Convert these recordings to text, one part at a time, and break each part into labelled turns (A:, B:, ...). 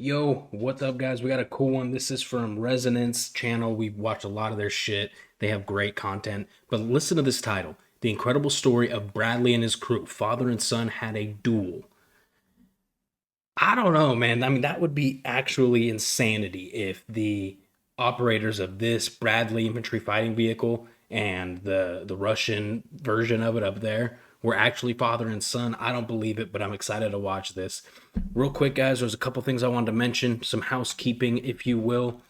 A: Yo, what's up, guys? We got a cool one. This is from Resonance channel. We've watched a lot of their shit. They have great content. But listen to this title: The Incredible Story of Bradley and His Crew. Father and son had a duel. I don't know, man. I mean, that would be actually insanity if the operators of this Bradley infantry fighting vehicle and the Russian version of it up there were actually father and son. I don't believe it, but I'm excited to watch this. Real quick, guys, there's a couple things I wanted to mention, some housekeeping, if you will.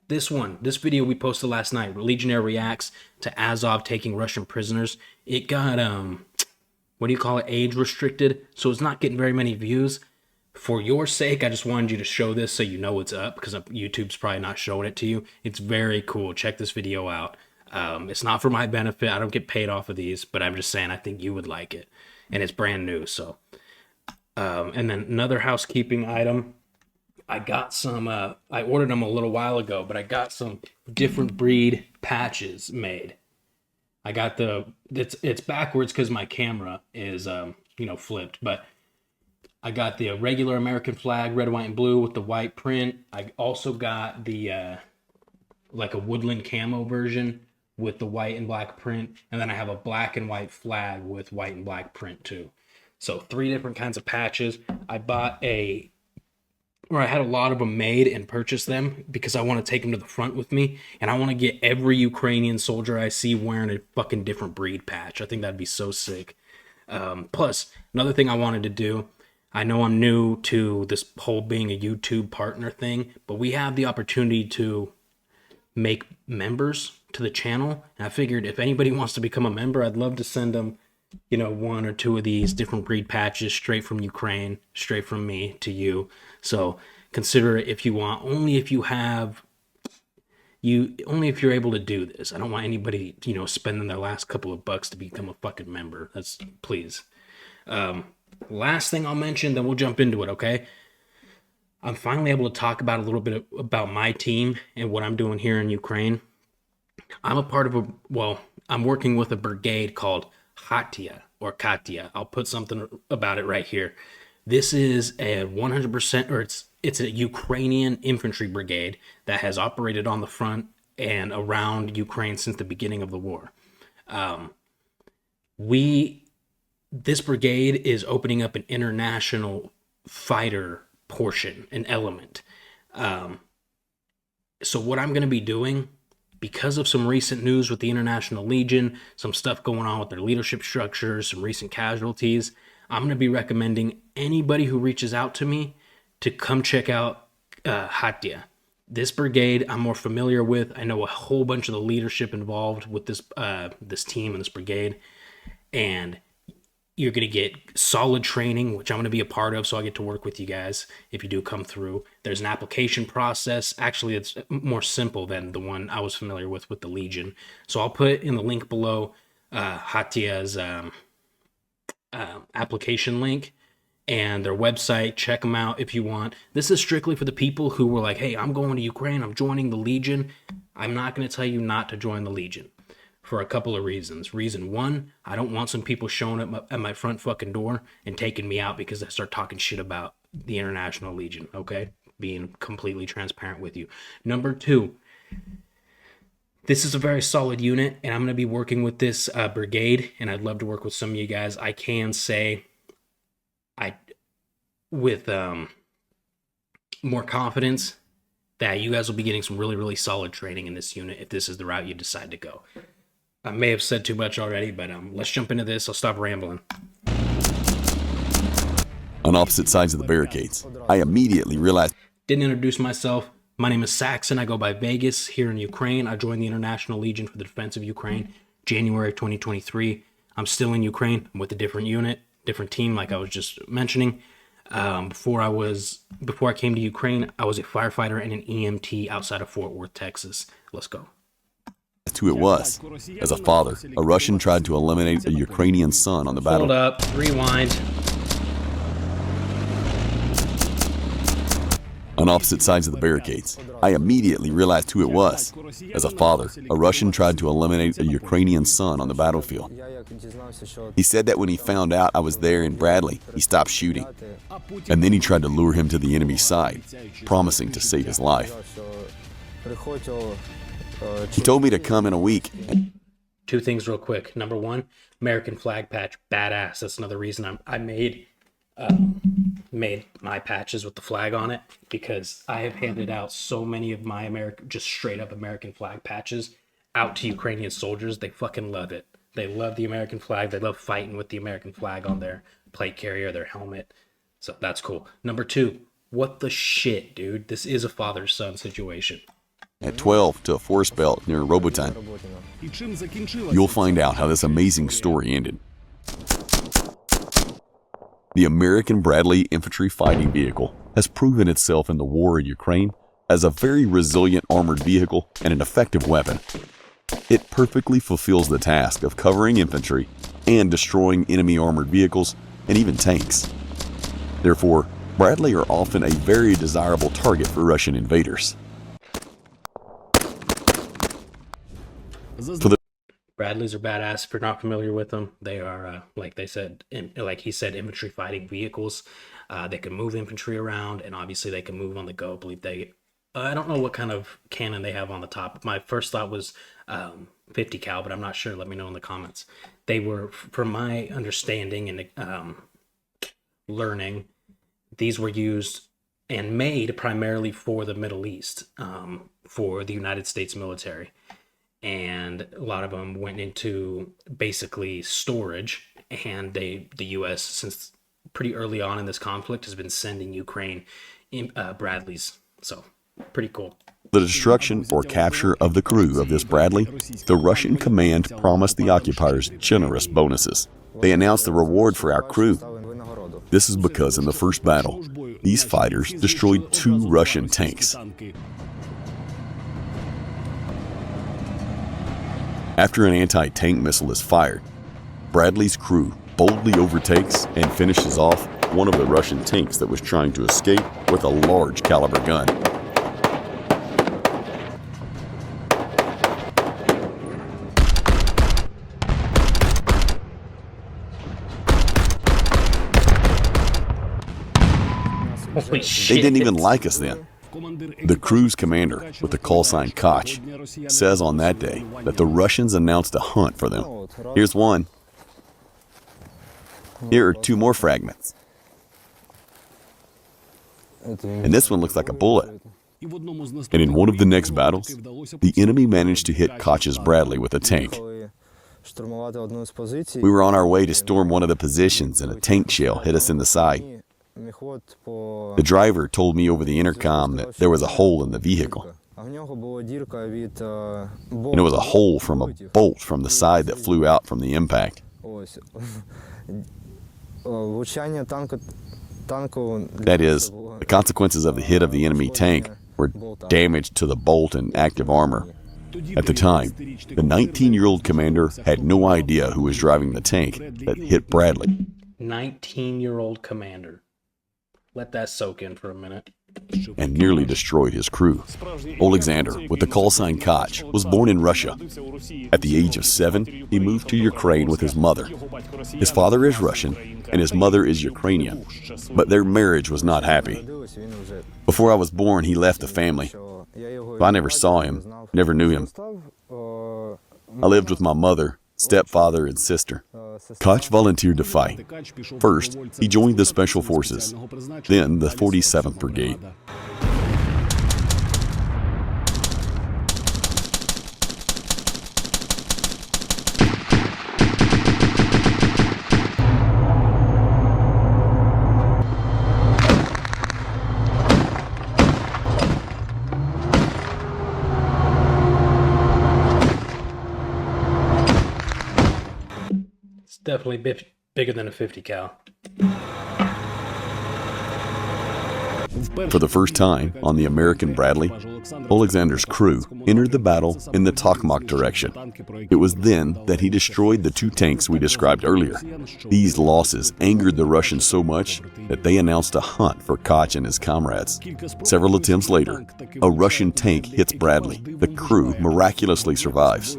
A: This video we posted last night, Legionnaire reacts to Azov taking Russian prisoners. It got what do you call it, age restricted, so it's not getting very many views. For your sake, I just wanted you to show this so you know it's up, because YouTube's probably not showing it to you. It's very cool. Check this video out. It's not for my benefit. I don't get paid off of these, but I'm just saying I think you would like it, and it's brand new. So and then another housekeeping item, I got some I ordered them a little while ago, but I got some different breed patches made. I got it's backwards because my camera is flipped, but I got the regular American flag, red, white, and blue with the white print. I also got the like a woodland camo version with the white and black print, and then I have a black and white flag with white and black print too. So 3 different kinds of patches. I had a lot of them made and purchased them because I want to take them to the front with me, and I want to get every Ukrainian soldier I see wearing a fucking different breed patch. I think that'd be so sick. Plus, another thing I wanted to do, I know I'm new to this whole being a YouTube partner thing, but we have the opportunity to make members to the channel, and I figured if anybody wants to become a member, I'd love to send them 1 or 2 of these different breed patches straight from Ukraine, straight from me to you. So consider it if you want, only if you're able to do this. I don't want anybody spending their last couple of bucks to become a fucking member. That's, please. Last thing I'll mention, then we'll jump into it, okay? I'm finally able to talk about a little bit about my team and what I'm doing here in Ukraine. I'm a part of I'm working with a brigade called Hatia or Katia. I'll put something about it right here. This is a 100%, or it's a Ukrainian infantry brigade that has operated on the front and around Ukraine since the beginning of the war. This brigade is opening up an international fighter portion, an element. So what I'm going to be doing, because of some recent news with the International Legion, some stuff going on with their leadership structures, some recent casualties, I'm going to be recommending anybody who reaches out to me to come check out Hatia. This brigade I'm more familiar with. I know a whole bunch of the leadership involved with this team and this brigade, and you're going to get solid training, which I'm going to be a part of, so I get to work with you guys if you do come through. There's an application process. Actually, it's more simple than the one I was familiar with the Legion. So I'll put in the link below Hatia's application link and their website. Check them out if you want. This is strictly for the people who were like, hey, I'm going to Ukraine, I'm joining the Legion. I'm not going to tell you not to join the Legion, for a couple of reasons. Reason 1, I don't want some people showing up at my front fucking door and taking me out because I start talking shit about the International Legion, okay? Being completely transparent with you. Number 2, this is a very solid unit, and I'm going to be working with this brigade, and I'd love to work with some of you guys. I can say, with more confidence, that you guys will be getting some really, really solid training in this unit if this is the route you decide to go. I may have said too much already, but let's jump into this. I'll stop rambling.
B: On opposite sides of the barricades, I immediately realized...
A: Didn't introduce myself. My name is Saxon. I go by Vegas here in Ukraine. I joined the International Legion for the Defense of Ukraine, January 2023. I'm still in Ukraine. I'm with a different unit, different team, like I was just mentioning. Before I came to Ukraine, I was a firefighter and an EMT outside of Fort Worth, Texas. Let's go.
B: Who it was. As a father, a Russian tried to eliminate a Ukrainian son on the battle.
A: Hold up, rewind.
B: on opposite sides of the barricades. I immediately realized who it was. As a father, a Russian tried to eliminate a Ukrainian son on the battlefield. He said that when he found out I was there in Bradley, he stopped shooting. And then he tried to lure him to the enemy's side, promising to save his life. He told me to come in a week.
A: Two things real quick. Number one, American flag patch, badass. That's another reason I made my patches with the flag on it, because I have handed out so many of my just straight up American flag patches out to Ukrainian soldiers. They fucking love it. They love the American flag. They love fighting with the American flag on their plate carrier, their helmet. So that's cool. Number two, what the shit, dude? This is a father-son situation.
B: At 12 to a forest belt near Robotyne. You'll find out how this amazing story ended. The American Bradley infantry fighting vehicle has proven itself in the war in Ukraine as a very resilient armored vehicle and an effective weapon. It perfectly fulfills the task of covering infantry and destroying enemy armored vehicles and even tanks. Therefore, Bradley are often a very desirable target for Russian invaders.
A: Bradleys are badass. If you're not familiar with them, they are, like they said, like he said, infantry fighting vehicles. They can move infantry around, and obviously they can move on the go. I believe I don't know what kind of cannon they have on the top. My first thought was 50 cal, but I'm not sure. Let me know in the comments. They were, from my understanding and learning, these were used and made primarily for the Middle East, for the United States military. And a lot of them went into basically storage, and the U.S., since pretty early on in this conflict, has been sending Ukraine Bradleys. So pretty cool.
B: The destruction or capture of the crew of this Bradley, the Russian command promised the occupiers generous bonuses. They announced the reward for our crew. This is because in the first battle, these fighters destroyed 2 Russian tanks. After an anti-tank missile is fired, Bradley's crew boldly overtakes and finishes off one of the Russian tanks that was trying to escape with a large caliber gun.
A: Holy shit.
B: They didn't even like us then. The crew's commander, with the call sign Koch, says on that day that the Russians announced a hunt for them. Here's one. Here are 2 more fragments. And this one looks like a bullet. And in one of the next battles, the enemy managed to hit Koch's Bradley with a tank. We were on our way to storm one of the positions, and a tank shell hit us in the side. The driver told me over the intercom that there was a hole in the vehicle. And it was a hole from a bolt from the side that flew out from the impact. That is, the consequences of the hit of the enemy tank were damage to the bolt and active armor. At the time, the 19-year-old commander had no idea who was driving the tank that hit Bradley.
A: 19-year-old commander. Let that soak in for a minute.
B: And nearly destroyed his crew. Alexander, with the call sign Koch, was born in Russia. At the age of 7, he moved to Ukraine with his mother. His father is Russian, and his mother is Ukrainian, but their marriage was not happy. Before I was born, he left the family. I never saw him, never knew him. I lived with my mother, stepfather, and sister. Koch volunteered to fight. First, he joined the Special Forces, then the 47th Brigade.
A: Definitely bigger than a 50 cal.
B: For the first time on the American Bradley, Alexander's crew entered the battle in the Tokmak direction. It was then that he destroyed the 2 tanks we described earlier. These losses angered the Russians so much that they announced a hunt for Koch and his comrades. Several attempts later, a Russian tank hits Bradley. The crew miraculously survives.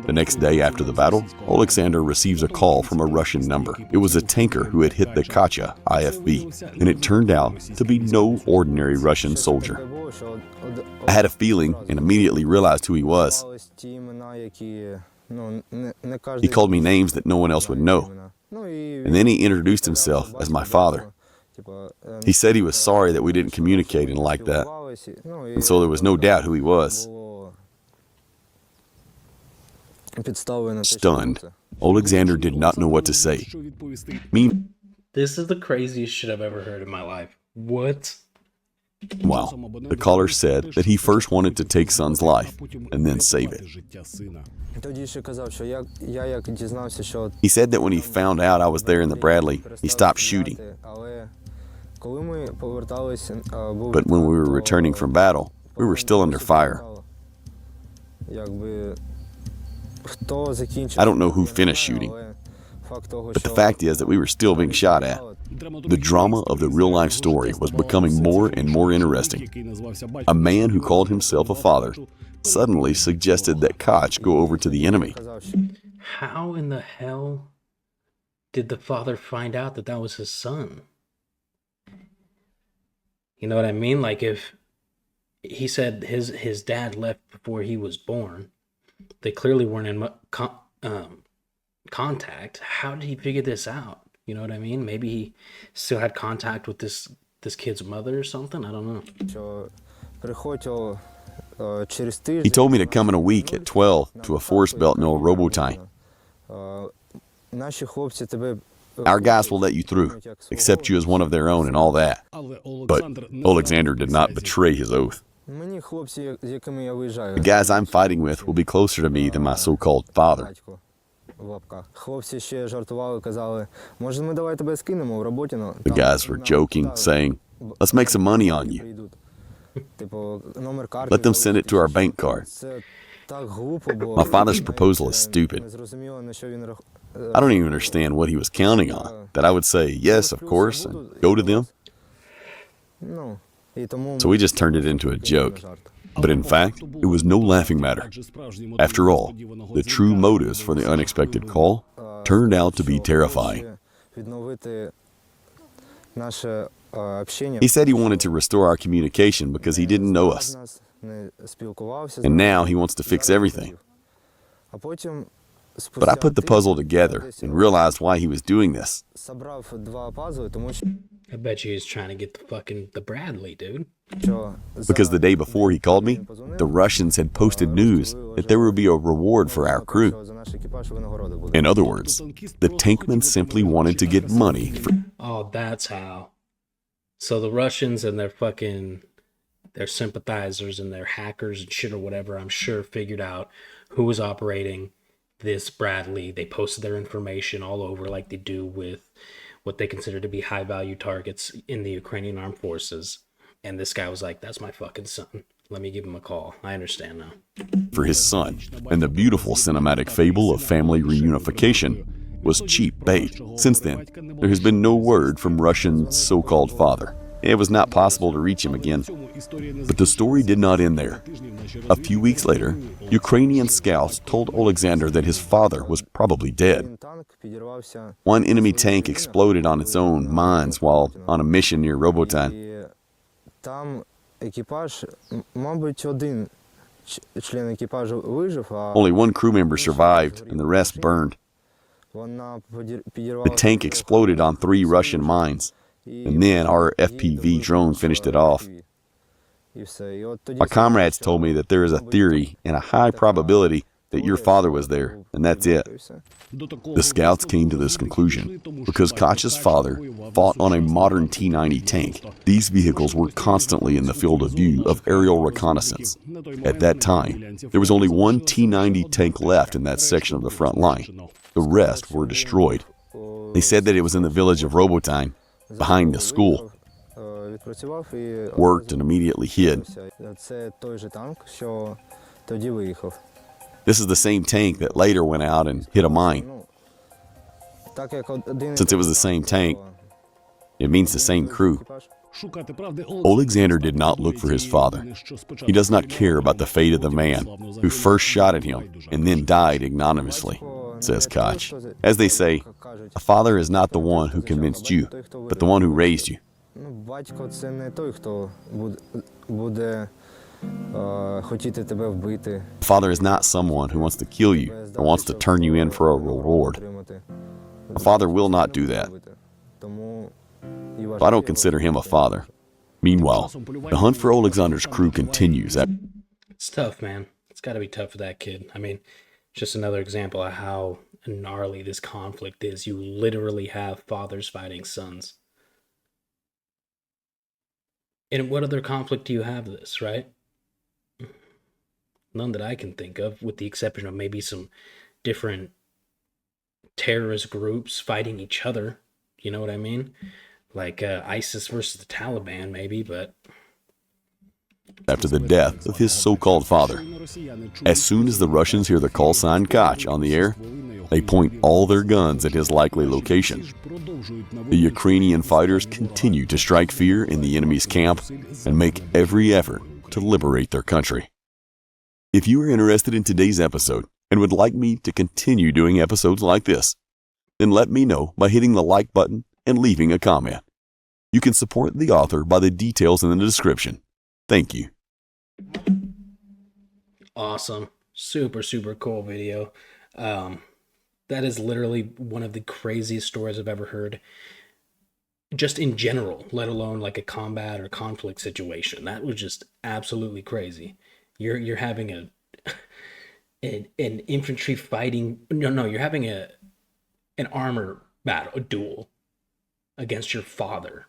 B: The next day after the battle, Alexander receives a call from a Russian number. It was a tanker who had hit the Katya IFB, and it turned out to be no ordinary Russian soldier. I had a feeling and immediately realized who he was. He called me names that no one else would know, and then he introduced himself as my father. He said he was sorry that we didn't communicate and like that, and so there was no doubt who he was. Stunned, Alexander did not know what to say.
A: This is the craziest shit I've ever heard in my life. What?
B: Meanwhile, the caller said that he first wanted to take son's life and then save it. He said that when he found out I was there in the Bradley, he stopped shooting. But when we were returning from battle, we were still under fire. I don't know who finished shooting, but the fact is that we were still being shot at. The drama of the real-life story was becoming more and more interesting. A man who called himself a father suddenly suggested that Koch go over to the enemy.
A: How in the hell did the father find out that that was his son? You know what I mean? Like, if he said his dad left before he was born, they clearly weren't in contact. How did he figure this out? You know what I mean? Maybe he still had contact with this kid's mother or something? I don't know.
B: He told me to come in a week at 12 to a forest belt known Robotine. Our guys will let you through, accept you as one of their own and all that. But Alexander did not betray his oath. The guys I'm fighting with will be closer to me than my so-called father. The guys were joking, saying, "Let's make some money on you. Let them send it to our bank card." My father's proposal is stupid. I don't even understand what he was counting on, that I would say, yes, of course, and go to them. So we just turned it into a joke. But in fact, it was no laughing matter. After all, the true motives for the unexpected call turned out to be terrifying. He said he wanted to restore our communication because he didn't know us. And now he wants to fix everything. But I put the puzzle together and realized why he was doing this.
A: I bet you he's trying to get the Bradley, dude.
B: Because the day before he called me, the Russians had posted news that there would be a reward for our crew. In other words, the tankmen simply wanted to get money for...
A: Oh, that's how. So the Russians and their sympathizers and their hackers and shit or whatever, I'm sure figured out who was operating this Bradley. They posted their information all over like they do with what they consider to be high-value targets in the Ukrainian armed forces. And this guy was like, that's my fucking son. Let me give him a call. I understand now.
B: For his son, and the beautiful cinematic fable of family reunification was cheap bait. Since then, there has been no word from Russian's so-called father. It was not possible to reach him again. But the story did not end there. A few weeks later, Ukrainian scouts told Alexander that his father was probably dead. One enemy tank exploded on its own mines while on a mission near Robotine. Only one crew member survived, and the rest burned. The tank exploded on 3 Russian mines, and then our FPV drone finished it off. My comrades told me that there is a theory and a high probability that your father was there, and that's it. The scouts came to this conclusion because Koch's father fought on a modern T-90 tank. These vehicles were constantly in the field of view of aerial reconnaissance. At that time, there was only one T-90 tank left in that section of the front line. The rest were destroyed. They said that it was in the village of Robotine, behind the school. worked, and immediately hid. This is the same tank that later went out and hit a mine. Since it was the same tank, it means the same crew. Alexander did not look for his father. He does not care about the fate of the man who first shot at him and then died ignominiously, says Koch. As they say, a father is not the one who convinced you, but the one who raised you. A father is not someone who wants to kill you or wants to turn you in for a reward. A father will not do that. I don't consider him a father. Meanwhile, the hunt for Alexander's crew continues.
A: It's tough, man. It's got to be tough for that kid. I mean, just another example of how gnarly this conflict is. You literally have fathers fighting sons. And what other conflict do you have this, right? None that I can think of, with the exception of maybe some different terrorist groups fighting each other. You know what I mean? Like ISIS versus the Taliban, maybe, but...
B: After the death of his so-called father, as soon as the Russians hear the call sign Koch on the air, they point all their guns at his likely location. The Ukrainian fighters continue to strike fear in the enemy's camp and make every effort to liberate their country. If you are interested in today's episode and would like me to continue doing episodes like this, then let me know by hitting the like button and leaving a comment. You can support the author by the details in the description. Thank you.
A: Awesome. Super, super cool video. That is literally one of the craziest stories I've ever heard. Just in general, let alone like a combat or conflict situation. That was just absolutely crazy. You're having an infantry fighting... No, you're having an armor battle, a duel against your father.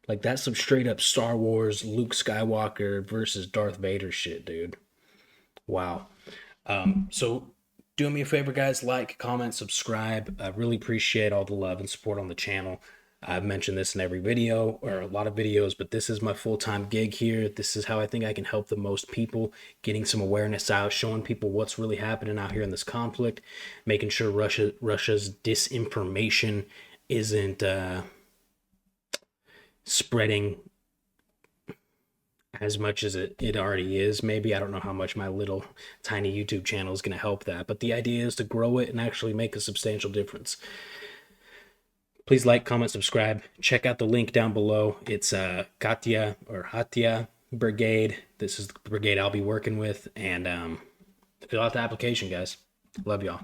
A: Like, that's some straight up Star Wars Luke Skywalker versus Darth Vader shit, dude. Wow. So do me a favor, guys, like, comment, subscribe. I really appreciate all the love and support on the channel. I've mentioned this in every video, or a lot of videos, but this is my full-time gig here. This is how I think I can help the most people, getting some awareness out, showing people what's really happening out here in this conflict, making sure Russia's disinformation isn't spreading as much as it already is. Maybe, I don't know how much my little tiny YouTube channel is going to help that, but the idea is to grow it and actually make a substantial difference. Please like, comment, subscribe. Check out the link down below. It's Katya or Hatya Brigade. This is the brigade I'll be working with, and fill out the application, guys. Love y'all.